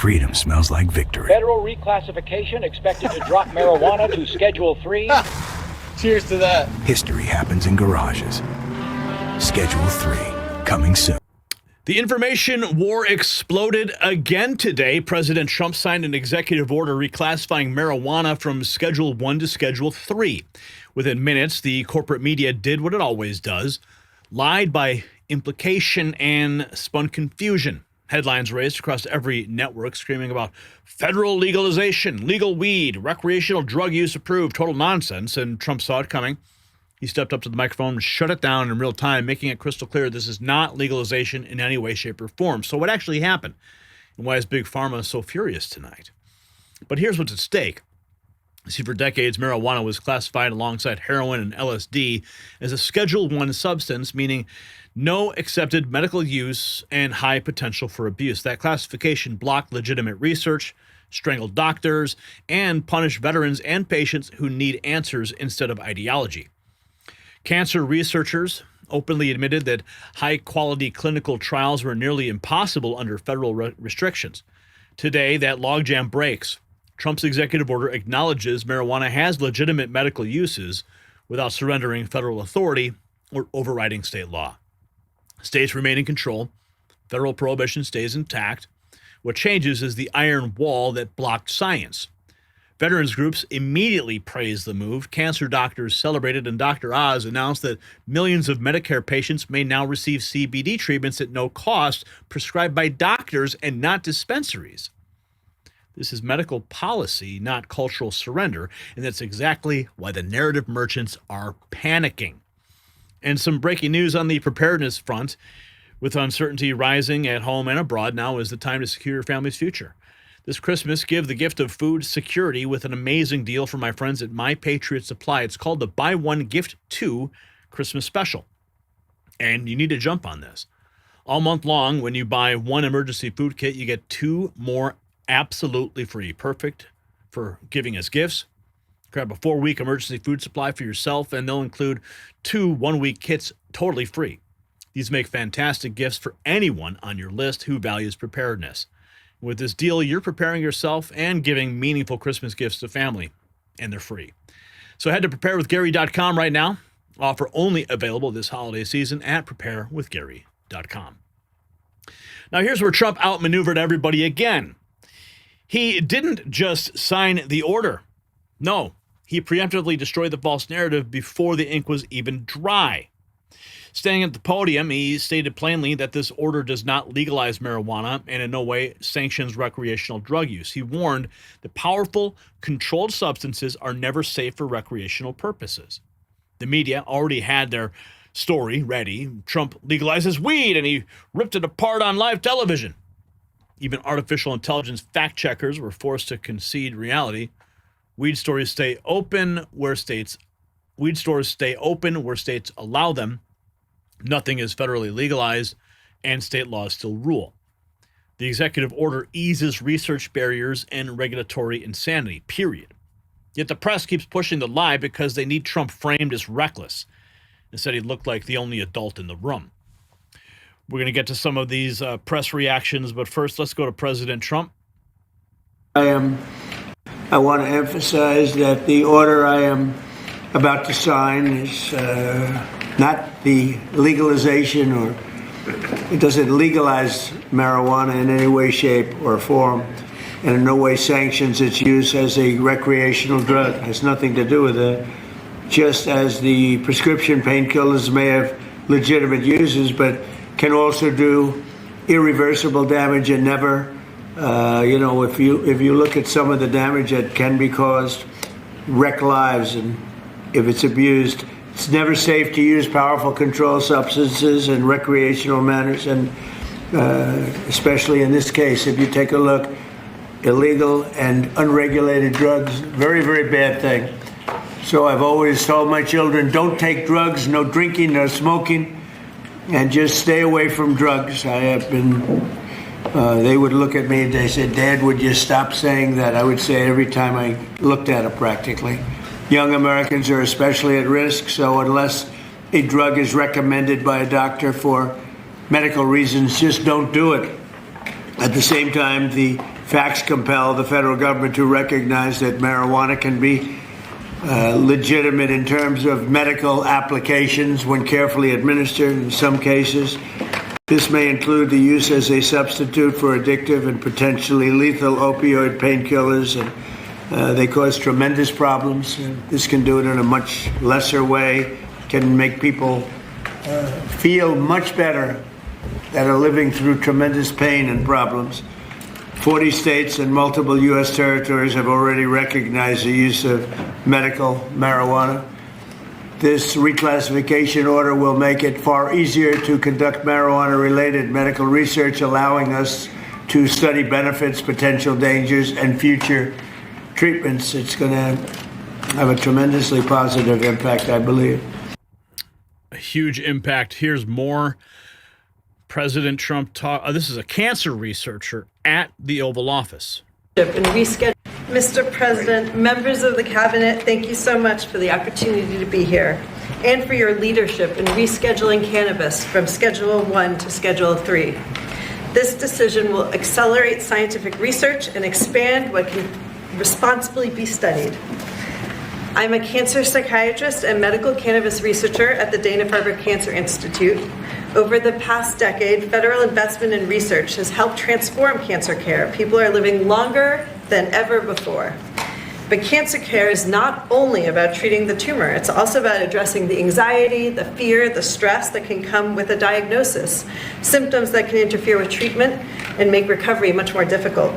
freedom smells like victory. Federal reclassification expected to drop marijuana to Schedule 3. Cheers to that. History happens in garages. Schedule 3, coming soon. The information war exploded again today. President Trump signed an executive order reclassifying marijuana from Schedule 1 to Schedule 3. Within minutes, the corporate media did what it always does, lied by implication and spun confusion. Headlines raised across every network screaming about federal legalization, legal weed, recreational drug use approved, total nonsense, and Trump saw it coming. He stepped up to the microphone and shut it down in real time, making it crystal clear this is not legalization in any way, shape, or form. So what actually happened? And why is Big Pharma so furious tonight? But here's what's at stake. See, for decades, marijuana was classified alongside heroin and LSD as a Schedule 1 substance, meaning no accepted medical use and high potential for abuse. That classification blocked legitimate research, strangled doctors, and punished veterans and patients who need answers instead of ideology. Cancer researchers openly admitted that high-quality clinical trials were nearly impossible under federal restrictions. Today, that logjam breaks. Trump's executive order acknowledges marijuana has legitimate medical uses without surrendering federal authority or overriding state law. States remain in control. Federal prohibition stays intact. What changes is the iron wall that blocked science. Veterans groups immediately praised the move. Cancer doctors celebrated, and Dr. Oz announced that millions of Medicare patients may now receive CBD treatments at no cost, prescribed by doctors and not dispensaries. This is medical policy, not cultural surrender, and that's exactly why the narrative merchants are panicking. And some breaking news on the preparedness front. With uncertainty rising at home and abroad, now is the time to secure your family's future. This Christmas, give the gift of food security with an amazing deal from my friends at My Patriot Supply. It's called the Buy One, Gift Two Christmas Special. And you need to jump on this. All month long, when you buy one emergency food kit, you get 2 more absolutely free. Perfect for giving as gifts. Grab a 4-week emergency food supply for yourself, and they'll include 2 one-week kits totally free. These make fantastic gifts for anyone on your list who values preparedness. With this deal, you're preparing yourself and giving meaningful Christmas gifts to family, and they're free. So head to preparewithgary.com right now. Offer only available this holiday season at preparewithgary.com. Now here's where Trump outmaneuvered everybody again. He didn't just sign the order. No, he preemptively destroyed the false narrative before the ink was even dry. Standing at the podium, he stated plainly that this order does not legalize marijuana and in no way sanctions recreational drug use. He warned that powerful, controlled substances are never safe for recreational purposes. The media already had their story ready. Trump legalizes weed, and he ripped it apart on live television. Even artificial intelligence fact checkers were forced to concede reality. Weed stores stay open where states allow them. Nothing is federally legalized, and state laws still rule. The executive order eases research barriers and regulatory insanity, period. Yet the press keeps pushing the lie because they need Trump framed as reckless and said he looked like the only adult in the room. We're going to get to some of these press reactions, but first let's go to President Trump. I want to emphasize that the order I am about to sign is not the legalization, or it doesn't legalize marijuana in any way, shape, or form, and in no way sanctions its use as a recreational drug. It has nothing to do with it. Just as the prescription painkillers may have legitimate uses, but can also do irreversible damage and never, if you look at some of the damage that can be caused, wreck lives, and if it's abused. It's never safe to use powerful controlled substances in recreational manners, and especially in this case, if you take a look, illegal and unregulated drugs, very, very bad thing. So I've always told my children, don't take drugs, no drinking, no smoking, and just stay away from drugs. I have been, they would look at me and they said, Dad, would you stop saying that? I would say it every time I looked at it practically. Young Americans are especially at risk, so unless a drug is recommended by a doctor for medical reasons, just don't do it. At the same time, the facts compel the federal government to recognize that marijuana can be legitimate in terms of medical applications when carefully administered in some cases. This may include the use as a substitute for addictive and potentially lethal opioid painkillers, and they cause tremendous problems. This can do it in a much lesser way, can make people feel much better that are living through tremendous pain and problems. 40 states and multiple U.S. territories have already recognized the use of medical marijuana. This reclassification order will make it far easier to conduct marijuana-related medical research, allowing us to study benefits, potential dangers, and future treatments. It's going to have a tremendously positive impact, I believe. A huge impact. Here's more. President Trump this is a cancer researcher at the Oval Office. And reschedule. Mr. President, members of the cabinet, thank you so much for the opportunity to be here and for your leadership in rescheduling cannabis from Schedule 1 to Schedule 3. This decision will accelerate scientific research and expand what can responsibly be studied. I'm a cancer psychiatrist and medical cannabis researcher at the Dana-Farber Cancer Institute. Over the past decade, federal investment in research has helped transform cancer care. People are living longer than ever before. But cancer care is not only about treating the tumor, it's also about addressing the anxiety, the fear, the stress that can come with a diagnosis, symptoms that can interfere with treatment and make recovery much more difficult.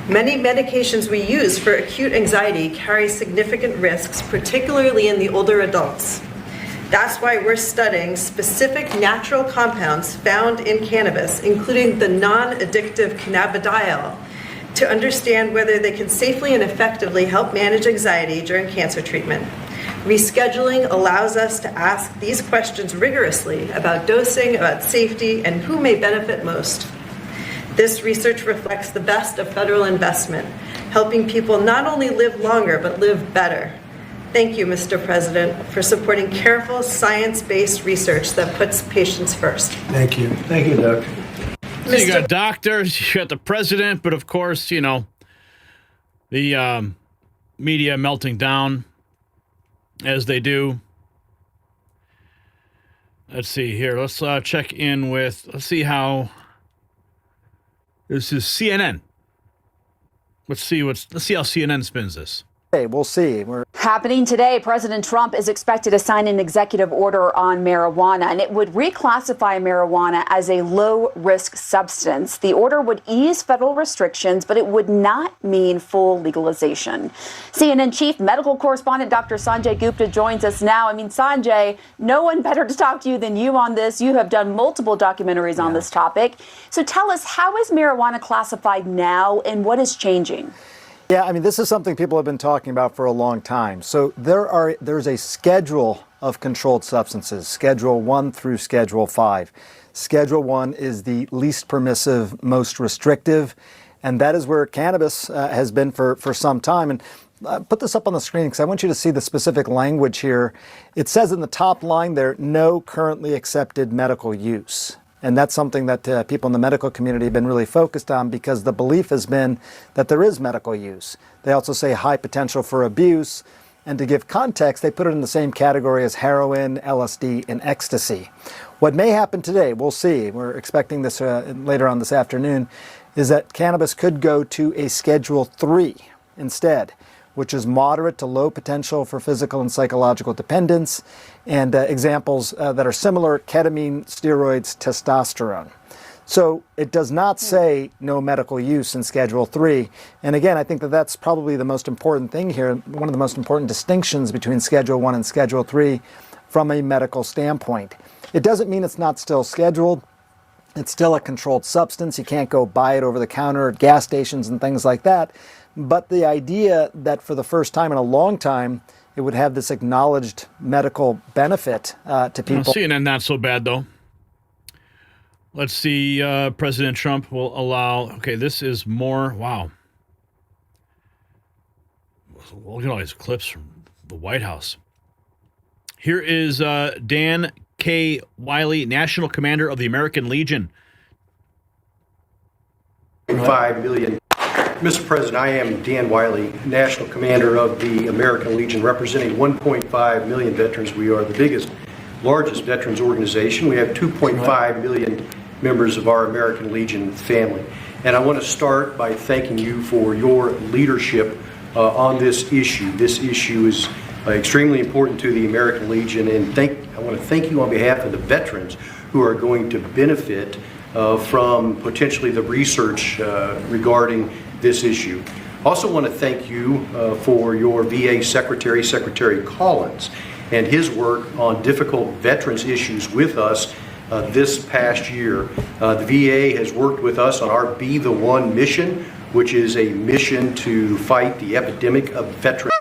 Many medications we use for acute anxiety carry significant risks, particularly in the older adults. That's why we're studying specific natural compounds found in cannabis, including the non-addictive cannabidiol, to understand whether they can safely and effectively help manage anxiety during cancer treatment. Rescheduling allows us to ask these questions rigorously about dosing, about safety, and who may benefit most. This research reflects the best of federal investment, helping people not only live longer, but live better. Thank you, Mr. President, for supporting careful, science-based research that puts patients first. Thank you. Thank you, Doctor. So you got doctors, you got the president, but of course, you know, the media melting down as they do. Let's see here. Let's check in with, let's see how, this is CNN. Let's see how CNN spins this. Hey, we'll see. Happening today, President Trump is expected to sign an executive order on marijuana, and it would reclassify marijuana as a low-risk substance. The order would ease federal restrictions, but it would not mean full legalization. CNN chief medical correspondent Dr. Sanjay Gupta joins us now. I mean, Sanjay, no one better to talk to you than you on this. You have done multiple documentaries on this topic. So tell us, how is marijuana classified now, and what is changing? Yeah, I mean, this is something people have been talking about for a long time. So there's a schedule of controlled substances, Schedule 1 through Schedule 5. Schedule 1 is the least permissive, most restrictive, and that is where cannabis has been for some time. And put this up on the screen because I want you to see the specific language here. It says in the top line there, no currently accepted medical use. And that's something that people in the medical community have been really focused on because the belief has been that there is medical use. They also say high potential for abuse. And to give context, they put it in the same category as heroin, LSD, and ecstasy. What may happen today, we'll see, we're expecting this later on this afternoon, is that cannabis could go to a Schedule 3 instead, which is moderate to low potential for physical and psychological dependence, and examples that are similar: ketamine, steroids, testosterone. So it does not say no medical use in Schedule 3. And again, I think that that's probably the most important thing here, one of the most important distinctions between Schedule 1 and Schedule 3 from a medical standpoint. It doesn't mean it's not still scheduled. It's still a controlled substance. You can't go buy it over the counter at gas stations and things like that. But the idea that for the first time in a long time, it would have this acknowledged medical benefit to people. CNN, not so bad, though. Let's see. President Trump will allow. Okay, this is more. Wow. Look at all these clips from the White House. Here is Dan K. Wiley, National Commander of the American Legion. 5 million Mr. President, I am Dan Wiley, National Commander of the American Legion, representing 1.5 million veterans. We are the largest veterans organization. We have 2.5 million members of our American Legion family. And I want to start by thanking you for your leadership on this issue. This issue is extremely important to the American Legion, and I want to thank you on behalf of the veterans who are going to benefit from potentially the research regarding this issue. Also want to thank you for your VA Secretary, Secretary Collins, and his work on difficult veterans issues with us this past year. The VA has worked with us on our Be the One mission, which is a mission to fight the epidemic of veterans.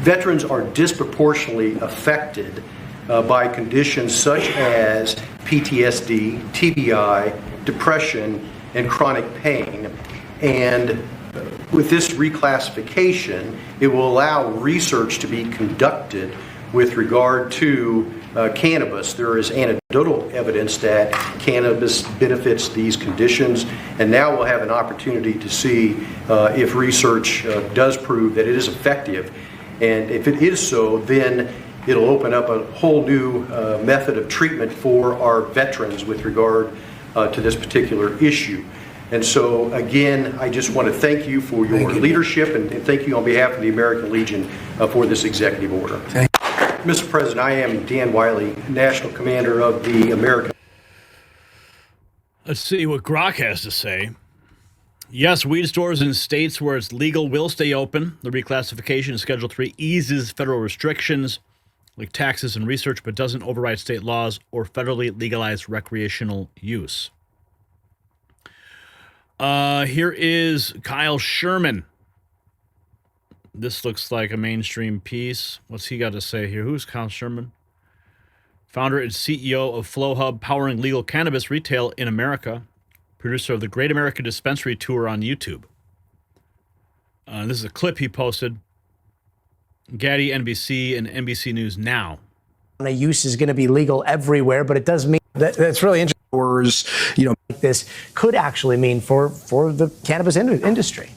Veterans are disproportionately affected by conditions such as PTSD, TBI, depression, and chronic pain. And with this reclassification, it will allow research to be conducted with regard to cannabis. There is anecdotal evidence that cannabis benefits these conditions, and now we'll have an opportunity to see if research does prove that it is effective. And if it is so, then it'll open up a whole new method of treatment for our veterans with regard to this particular issue. And so, again, I just want to thank you for your leadership and thank you on behalf of the American Legion for this executive order. Mr. President, I am Dan Wiley, National Commander of the American. Let's see what Grok has to say. Yes, weed stores in states where it's legal will stay open. The reclassification in Schedule 3 eases federal restrictions like taxes and research, but doesn't override state laws or federally legalized recreational use. Here is Kyle Sherman. This looks like a mainstream piece. What's he got to say here? Who's Kyle Sherman? Founder and CEO of FlowHub, powering legal cannabis retail in America. Producer of the Great American Dispensary Tour on YouTube. This is a clip he posted. Getty, NBC, and NBC News Now. The use is going to be legal everywhere, but it does mean that's really interesting. This could actually mean for the cannabis industry.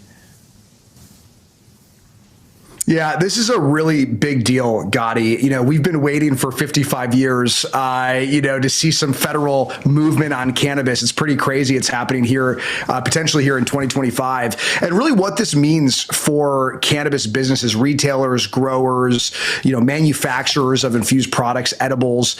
Yeah, this is a really big deal, Gotti. We've been waiting for 55 years, to see some federal movement on cannabis. It's pretty crazy. It's happening here, potentially here in 2025. And really what this means for cannabis businesses, retailers, growers, manufacturers of infused products, edibles,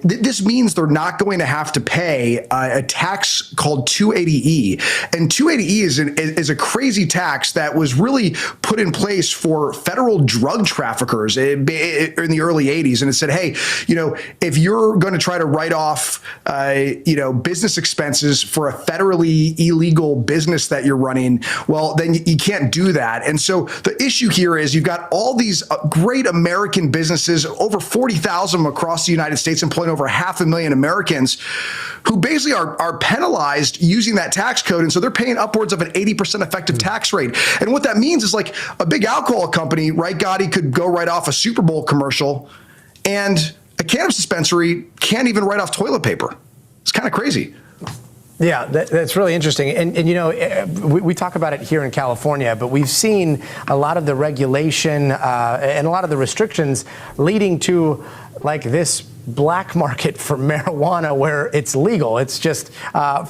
this means they're not going to have to pay a tax called 280E. And 280E is a crazy tax that was really put in place for federal drug traffickers in the early 80s. And it said, hey, if you're going to try to write off, business expenses for a federally illegal business that you're running, well, then you can't do that. And so the issue here is you've got all these great American businesses, over 40,000 of them across the United States, employing over 500,000 Americans who basically are penalized using that tax code. And so they're paying upwards of an 80% effective tax rate. And what that means is like a big alcohol company, right, Gotti, could go right off a Super Bowl commercial, and a cannabis dispensary can't even write off toilet paper. It's kind of crazy. Yeah, that's really interesting. And we talk about it here in California, but we've seen a lot of the regulation and a lot of the restrictions leading to like this black market for marijuana where it's legal. It's just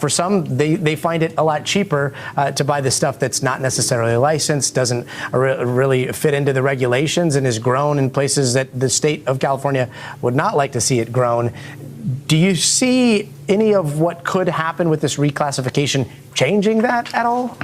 for some, they find it a lot cheaper to buy the stuff that's not necessarily licensed, doesn't really fit into the regulations, and is grown in places that the state of California would not like to see it grown. Do you see any of what could happen with this reclassification changing that at all?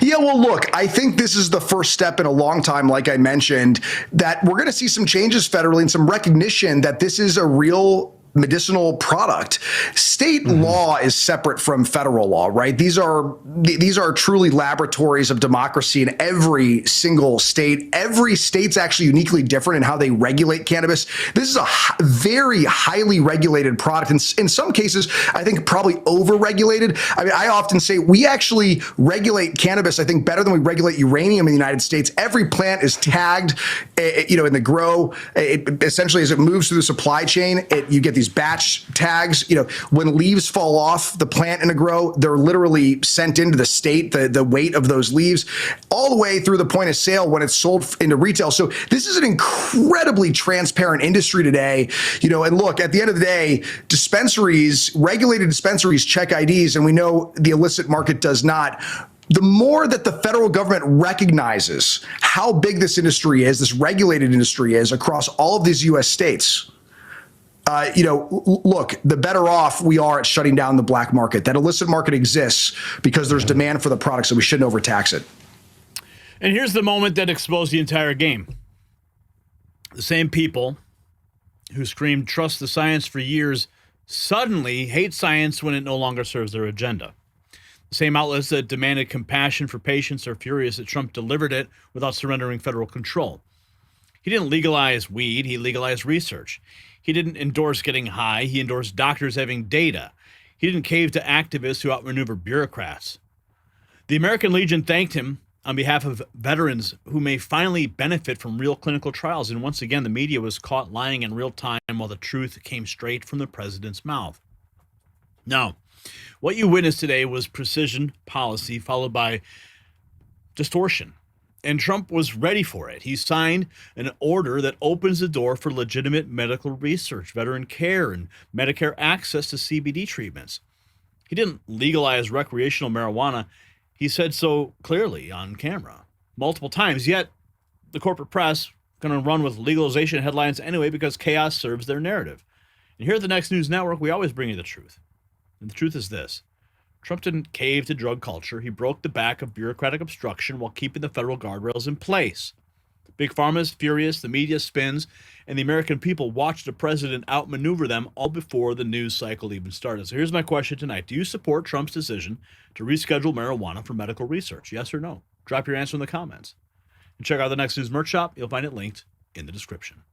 Yeah, well, look, I think this is the first step in a long time, like I mentioned, that we're going to see some changes federally and some recognition that this is a real medicinal product. State law is separate from federal law, right? These are truly laboratories of democracy in every single state. Every state's actually uniquely different in how they regulate cannabis. This is a very highly regulated product. And in some cases, I think probably over-regulated. I mean, I often say we actually regulate cannabis, I think, better than we regulate uranium in the United States. Every plant is tagged, in the grow. Essentially, as it moves through the supply chain, you get these batch tags. When leaves fall off the plant in a grow, they're literally sent into the state, the weight of those leaves, all the way through the point of sale when it's sold into retail. So this is an incredibly transparent industry today. And look, at the end of the day, regulated dispensaries check IDs, and we know the illicit market does not. The more that the federal government recognizes how big this industry is, this regulated industry is across all of these U.S. states, look, the better off we are at shutting down the black market. That illicit market exists because there's demand for the product, so we shouldn't overtax it. And here's the moment that exposed the entire game. The same people who screamed trust the science for years suddenly hate science when it no longer serves their agenda. The same outlets that demanded compassion for patients are furious that Trump delivered it without surrendering federal control. He didn't legalize weed, he legalized research. He didn't endorse getting high, he endorsed doctors having data. He didn't cave to activists who outmaneuver bureaucrats. The American Legion thanked him on behalf of veterans who may finally benefit from real clinical trials. And once again, the media was caught lying in real time while the truth came straight from the president's mouth. Now, what you witnessed today was precision policy followed by distortion. And Trump was ready for it. He signed an order that opens the door for legitimate medical research, veteran care, and Medicare access to CBD treatments. He didn't legalize recreational marijuana. He said so clearly on camera multiple times, yet the corporate press going to run with legalization headlines anyway because chaos serves their narrative. And here at the Next News Network, we always bring you the truth. And the truth is this. Trump didn't cave to drug culture. He broke the back of bureaucratic obstruction while keeping the federal guardrails in place. Big Pharma is furious, the media spins, and the American people watch the president outmaneuver them all before the news cycle even started. So here's my question tonight. Do you support Trump's decision to reschedule marijuana for medical research? Yes or no? Drop your answer in the comments. And check out the Next News merch shop. You'll find it linked in the description.